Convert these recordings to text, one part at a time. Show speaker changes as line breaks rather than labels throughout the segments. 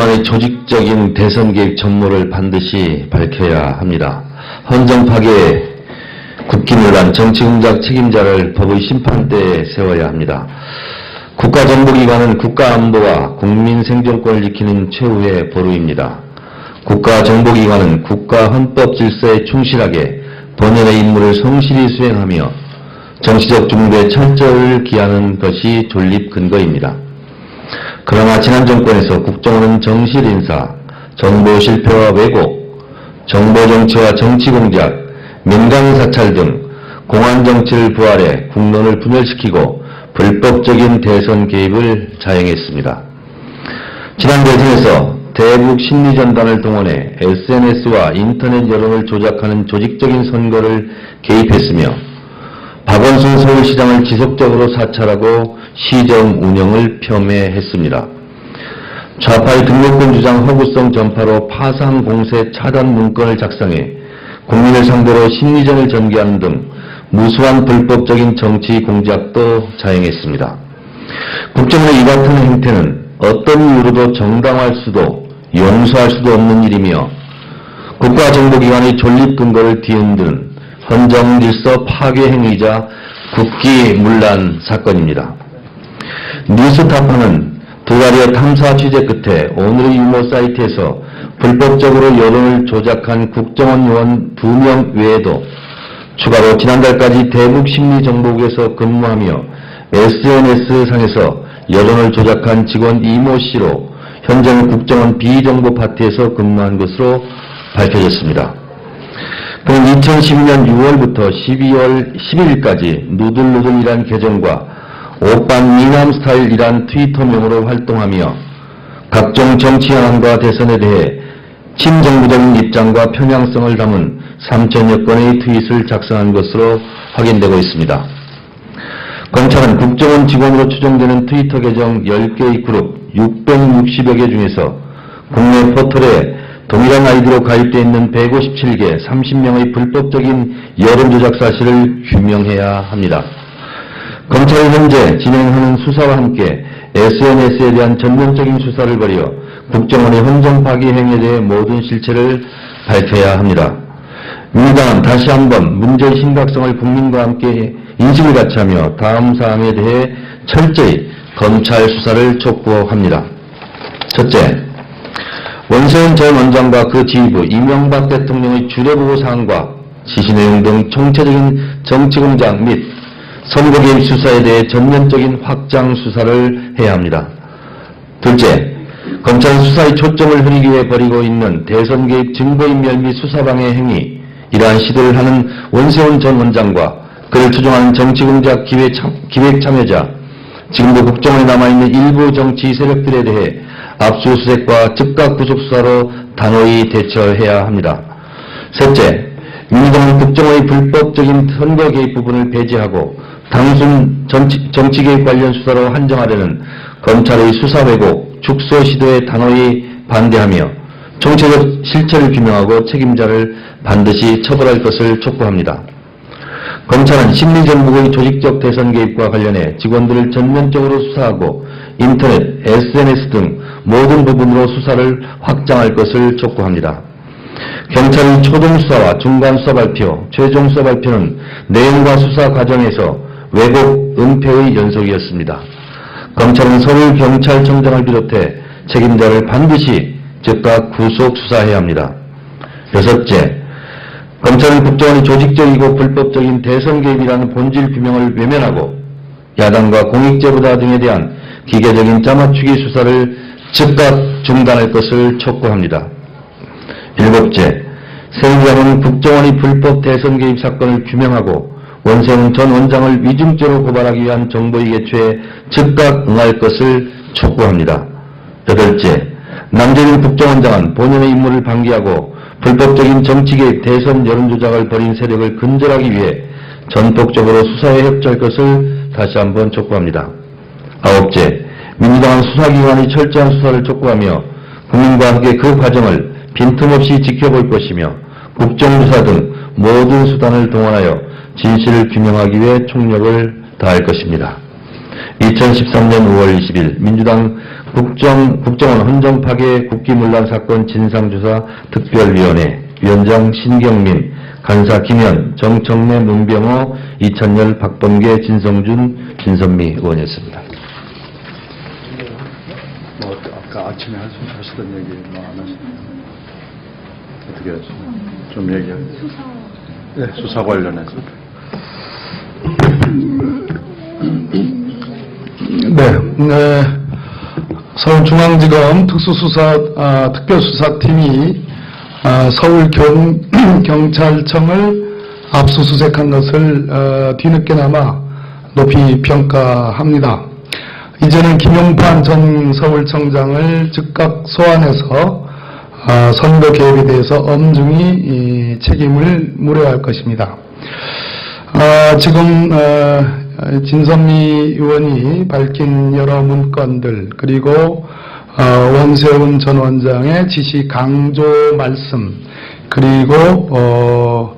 국정원의 조직적인 대선 계획 전모를 반드시 밝혀야 합니다. 헌정 파괴, 국기문란, 정치공작 책임자를 법의 심판대에 세워야 합니다. 국가정보기관은 국가안보와 국민 생존권을 지키는 최후의 보루입니다. 국가정보기관은 국가 헌법 질서에 충실하게 본연의 임무를 성실히 수행하며 정치적 중도에 철저를 기하는 것이 존립 근거입니다. 그러나 지난 정권에서 국정원은 정실 인사, 정보 실패와 왜곡, 정보 정치와 정치 공작, 민간 사찰 등 공안 정치를 부활해 국론을 분열시키고 불법적인 대선 개입을 자행했습니다. 지난 대선에서 대북 심리전단을 동원해 SNS와 인터넷 여론을 조작하는 조직적인 선거를 개입했으며 박원순 서울시장을 지속적으로 사찰하고 시정 운영을 폄훼했습니다. 좌파의 등록금 주장 허구성 전파로 파상 공세 차단 문건을 작성해 국민을 상대로 심리전을 전개하는 등 무수한 불법적인 정치 공작도 자행했습니다. 국정원의 이 같은 행태는 어떤 이유로도 정당화할 수도 용서할 수도 없는 일이며 국가정보기관의 존립 근거를 뒤흔드는 헌정질서 파괴 행위이자 국기문란 사건입니다. 뉴스타파는 두 달여 탐사 취재 끝에 오늘의 유머 사이트에서 불법적으로 여론을 조작한 국정원 요원 2명 외에도 추가로 지난달까지 대북심리정보국에서 근무하며 SNS상에서 여론을 조작한 직원 이모 씨로 현재는 국정원 비정보 파트에서 근무한 것으로 밝혀졌습니다. 그는 2012년 6월부터 12월 11일까지 누들누들이란 계정과 오빤 미남 스타일이란 트위터명으로 활동하며 각종 정치 현안과 대선에 대해 친정부적인 입장과 편향성을 담은 3천여 건의 트윗을 작성한 것으로 확인되고 있습니다. 검찰은 국정원 직원으로 추정되는 트위터 계정 10개의 그룹 660여 개 중에서 국내 포털에 동일한 아이디로 가입되어 있는 157개 30명의 불법적인 여론조작 사실을 규명해야 합니다. 검찰은 현재 진행하는 수사와 함께 SNS에 대한 전면적인 수사를 벌여 국정원의 헌정 파괴 행위에 대해 모든 실체를 밝혀야 합니다. 민주당은 다시 한번 문제의 심각성을 국민과 함께 인식을 같이 하며 다음 사항에 대해 철저히 검찰 수사를 촉구합니다. 첫째, 원세훈 전 원장과 그 지휘부 이명박 대통령의 주례보고 사항과 지시 내용 등 총체적인 정치공작 및 선거 개입 수사에 대해 전면적인 확장 수사를 해야 합니다. 둘째, 검찰은 수사의 초점을 흐리기 위해 벌이고 있는 대선 개입 증거인멸 및 수사방해 행위, 이러한 시도를 하는 원세훈 전 원장과 그를 추종하는 정치공작 기획 참여자, 지금도 국정원에 남아있는 일부 정치 세력들에 대해 압수수색과 즉각 구속 수사로 단호히 대처해야 합니다. 셋째, 민주당은 국정원의 불법적인 선거 개입 부분을 배제하고 단순 정치 개입 관련 수사로 한정하려는 검찰의 수사 왜곡, 축소 시도에 단호히 반대하며 총체적 실체를 규명하고 책임자를 반드시 처벌할 것을 촉구합니다. 검찰은 심리전국의 조직적 대선 개입과 관련해 직원들을 전면적으로 수사하고 인터넷, SNS 등 모든 부분으로 수사를 확장할 것을 촉구합니다. 경찰의 초동수사와 중간수사 발표, 최종수사 발표는 내용과 수사 과정에서 왜곡, 은폐의 연속이었습니다. 검찰은 서울경찰청장을 비롯해 책임자를 반드시 즉각 구속 수사해야 합니다. 여섯째, 검찰은 국정원이 조직적이고 불법적인 대선 개입이라는 본질 규명을 외면하고 야당과 공익제보자 등에 대한 기계적인 짜맞추기 수사를 즉각 중단할 것을 촉구합니다. 일곱째, 새누리당은 국정원이 불법 대선 개입 사건을 규명하고 원세훈 전 원장을 위증죄로 고발하기 위한 정보의 개최에 즉각 응할 것을 촉구합니다. 여덟째, 남재민 국정원장은 본연의 임무를 방기하고 불법적인 정치개입, 대선 여론조작을 벌인 세력을 근절하기 위해 전폭적으로 수사에 협조할 것을 다시 한번 촉구합니다. 아홉째, 민주당은 수사기관의 철저한 수사를 촉구하며 국민과 함께 그 과정을 빈틈없이 지켜볼 것이며 국정조사 등 모든 수단을 동원하여 진실을 규명하기 위해 총력을 다할 것입니다. 2013년 5월 20일 민주당 국정원 헌정파괴 국기문란 사건 진상조사 특별위원회 위원장 신경민, 간사 김현, 정청래, 문병호, 이찬열, 박범계, 진성준, 진선미 의원이었습니다.
아까 아침에 하시던 얘기 안 하시나요? 어떻게 하시나요? 좀 얘기해요. 네, 수사 관련해서.
네, 서울중앙지검 특별수사팀이 서울경찰청을 압수수색한 것을 뒤늦게나마 높이 평가합니다. 이제는 김용판 전 서울청장을 즉각 소환해서 선거 개입에 대해서 엄중히 책임을 물어야 할 것입니다. 지금 진선미 의원이 밝힌 여러 문건들, 그리고 원세훈 전 원장의 지시 강조 말씀, 그리고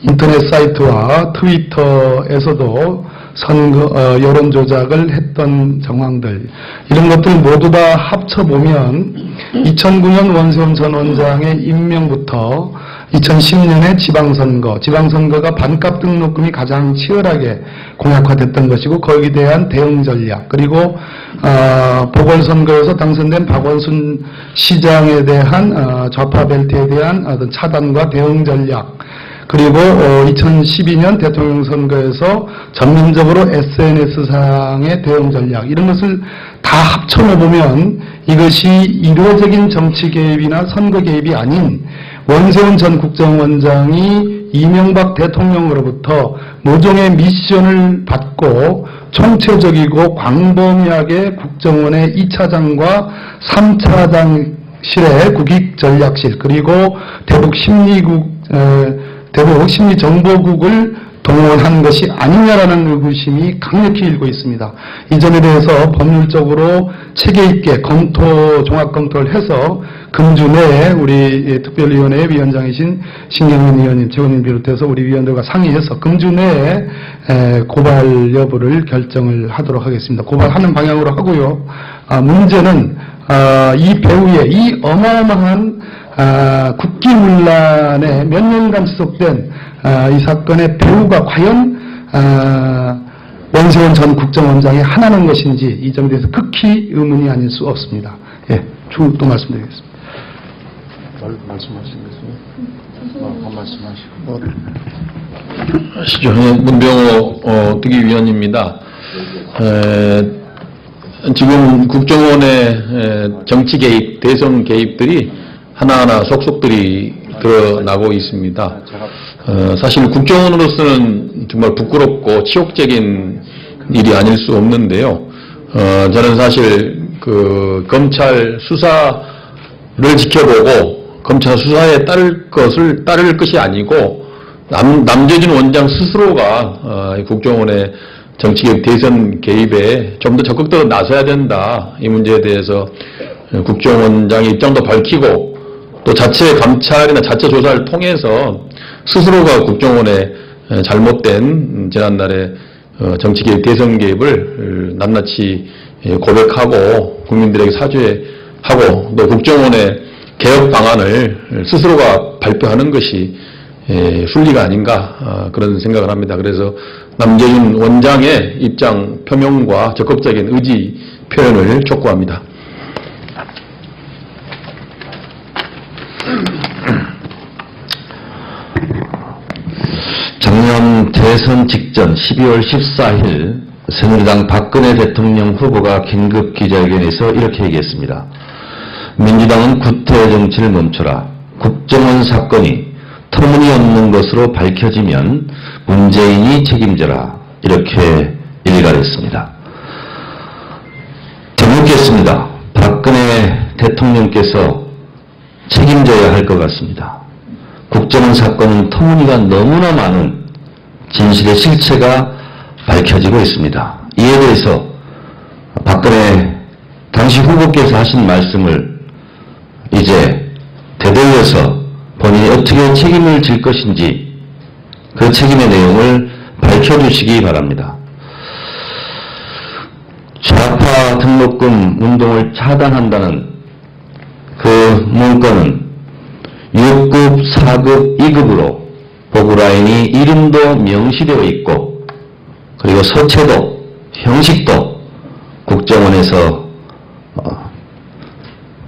인터넷 사이트와 트위터에서도 선거 여론 조작을 했던 정황들, 이런 것들 모두 다 합쳐보면 2009년 원세훈 전 원장의 임명부터 2010년의 지방선거가 반값 등록금이 가장 치열하게 공약화됐던 것이고, 거기에 대한 대응 전략, 그리고 보궐선거에서 당선된 박원순 시장에 대한 좌파 벨트에 대한 어떤 차단과 대응 전략, 그리고 2012년 대통령 선거에서 전면적으로 SNS상의 대응 전략, 이런 것을 다 합쳐놓으면 이것이 일회적인 정치 개입이나 선거 개입이 아닌 원세훈 전 국정원장이 이명박 대통령으로부터 모종의 미션을 받고 총체적이고 광범위하게 국정원의 2차장과 3차장실의 국익전략실, 그리고 대북 심리정보국을 동원한 것이 아니냐라는 의구심이 강력히 일고 있습니다. 이 점에 대해서 법률적으로 체계 있게 종합검토를 해서 금주 내에 우리 특별위원회 위원장이신 신경민 의원님, 최고님 비롯해서 우리 위원들과 상의해서 금주 내에 고발 여부를 결정을 하도록 하겠습니다. 고발하는 방향으로 하고요. 문제는 이 배후에 이 어마어마한 국기문란에 몇 년간 지속된 이 사건의 배후가 과연 원세훈 전 국정원장이 하나는 것인지, 이 점에 대해서 극히 의문이 아닐 수 없습니다. 예, 또 말씀드리겠습니다.
말씀하시겠어요? 한 말씀하시고.
하시죠. 문병호 특위위원입니다. 지금 국정원의 정치 개입, 대선 개입들이 하나하나 속속들이 드러나고 있습니다. 사실 국정원으로서는 정말 부끄럽고 치욕적인 일이 아닐 수 없는데요. 저는 사실 그 검찰 수사를 지켜보고 검찰 수사에 따를 것이 아니고 남재준 원장 스스로가 국정원의 정치개입, 대선 개입에 좀 더 적극적으로 나서야 된다. 이 문제에 대해서 국정원장의 입장도 밝히고, 또 자체 감찰이나 자체 조사를 통해서 스스로가 국정원의 잘못된 지난날의 정치 개입, 대선 개입을 낱낱이 고백하고 국민들에게 사죄하고, 또 국정원의 개혁 방안을 스스로가 발표하는 것이 순리가 아닌가 그런 생각을 합니다. 그래서 남재준 원장의 입장 표명과 적극적인 의지 표현을 촉구합니다.
작년 대선 직전 12월 14일 새누리당 박근혜 대통령 후보가 긴급 기자회견에서 이렇게 얘기했습니다. 민주당은 구태 정치를 멈춰라. 국정원 사건이 터무니없는 것으로 밝혀지면 문재인이 책임져라. 이렇게 일갈했습니다. 되묻겠습니다. 박근혜 대통령께서 책임져야 할 것 같습니다. 국정원 사건은 터무니가 너무나 많은 진실의 실체가 밝혀지고 있습니다. 이에 대해서 박근혜 당시 후보께서 하신 말씀을 이제 되돌려서 본인이 어떻게 책임을 질 것인지 그 책임의 내용을 밝혀주시기 바랍니다. 좌파 등록금 운동을 차단한다는 그 문건은 6급, 4급, 2급으로 보고라인이 이름도 명시되어 있고 그리고 서체도 형식도 국정원에서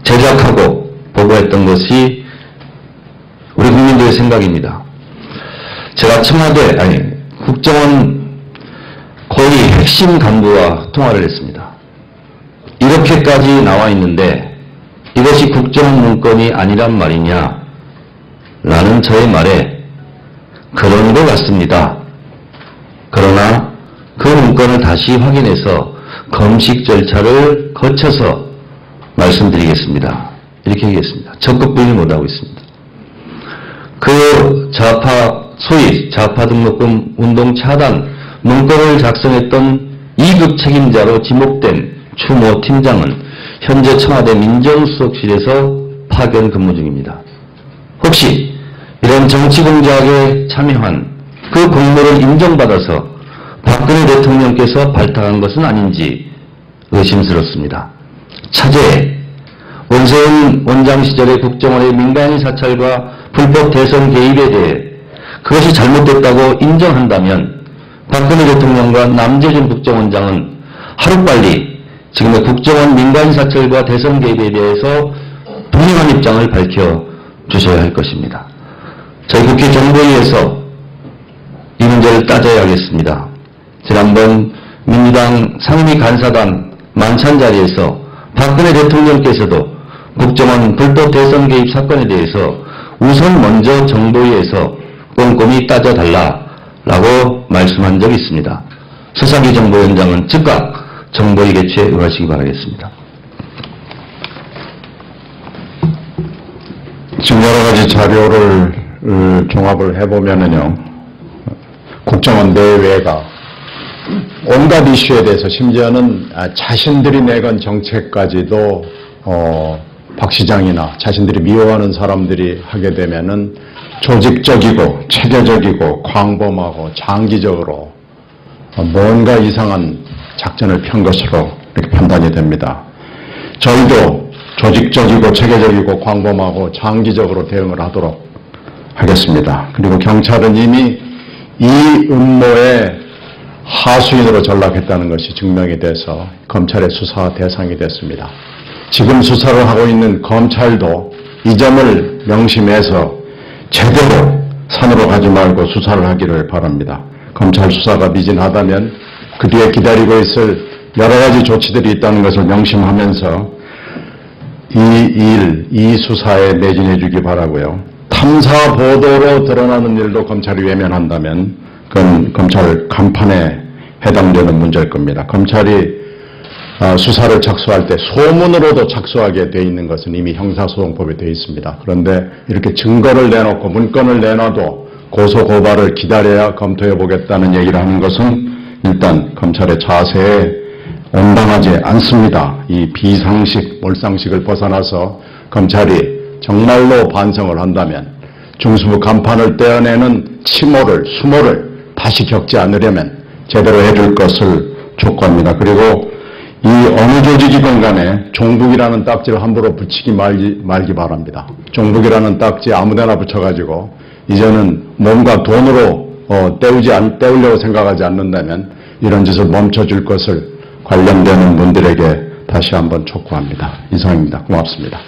제작하고 보고했던 것이 우리 국민들의 생각입니다. 제가 국정원 거의 핵심 간부와 통화를 했습니다. 이렇게까지 나와 있는데 이것이 국정원 문건이 아니란 말이냐? 라는 저의 말에 그런 것 같습니다. 그러나 그 문건을 다시 확인해서 검식 절차를 거쳐서 말씀드리겠습니다. 이렇게 얘기했습니다. 적극 부인을 못하고 있습니다. 그 소위 좌파 등록금 운동 차단 문건을 작성했던 2급 책임자로 지목된 추모 팀장은 현재 청와대 민정수석실에서 파견 근무 중입니다. 혹시 이런 정치 공작에 참여한 그 공모를 인정받아서 박근혜 대통령께서 발탁한 것은 아닌지 의심스럽습니다. 차제에 원세훈 원장 시절의 국정원의 민간인 사찰과 불법 대선 개입에 대해 그것이 잘못됐다고 인정한다면 박근혜 대통령과 남재준 국정원장은 하루빨리 지금의 국정원 민간인 사찰과 대선 개입에 대해서 분명한 입장을 밝혀주셔야 할 것입니다. 저희 국회 정보위에서 이 문제를 따져야 하겠습니다. 지난번 민주당 상임위 간사단 만찬 자리에서 박근혜 대통령께서도 국정원 불법 대선 개입 사건에 대해서 우선 먼저 정보위에서 꼼꼼히 따져달라라고 말씀한 적이 있습니다. 서상기 정보위원장은 즉각 정보위 개최에 응하시기 바라겠습니다.
지금 여러 가지 자료를 종합을 해보면은요, 국정원 내외가 온갖 이슈에 대해서 심지어는 자신들이 내건 정책까지도 박 시장이나 자신들이 미워하는 사람들이 하게 되면은 조직적이고 체계적이고 광범하고 장기적으로 뭔가 이상한 작전을 편 것으로 이렇게 판단이 됩니다. 저희도 조직적이고 체계적이고 광범하고 장기적으로 대응을 하도록 하겠습니다. 그리고 경찰은 이미 이 음모에 하수인으로 전락했다는 것이 증명이 돼서 검찰의 수사 대상이 됐습니다. 지금 수사를 하고 있는 검찰도 이 점을 명심해서 제대로 산으로 가지 말고 수사를 하기를 바랍니다. 검찰 수사가 미진하다면 그 뒤에 기다리고 있을 여러 가지 조치들이 있다는 것을 명심하면서 이 수사에 매진해 주기 바라고요. 탐사 보도로 드러나는 일도 검찰이 외면한다면 그건 검찰 간판에 해당되는 문제일 겁니다. 검찰이 수사를 착수할 때 소문으로도 착수하게 돼 있는 것은 이미 형사소송법에 되어 있습니다. 그런데 이렇게 증거를 내놓고 문건을 내놔도 고소고발을 기다려야 검토해 보겠다는 얘기를 하는 것은 일단 검찰의 자세에 온당하지 않습니다. 이 비상식, 몰상식을 벗어나서 검찰이 정말로 반성을 한다면 중수부 간판을 떼어내는 침몰을, 수모를 다시 겪지 않으려면 제대로 해줄 것을 촉구합니다. 그리고 이 어느 조직이건 간에 종북이라는 딱지를 함부로 붙이기 말기 바랍니다. 종북이라는 딱지 아무데나 붙여가지고 이제는 뭔가 돈으로 때우려고 생각하지 않는다면 이런 짓을 멈춰줄 것을 관련되는 분들에게 다시 한번 촉구합니다. 이상입니다. 고맙습니다.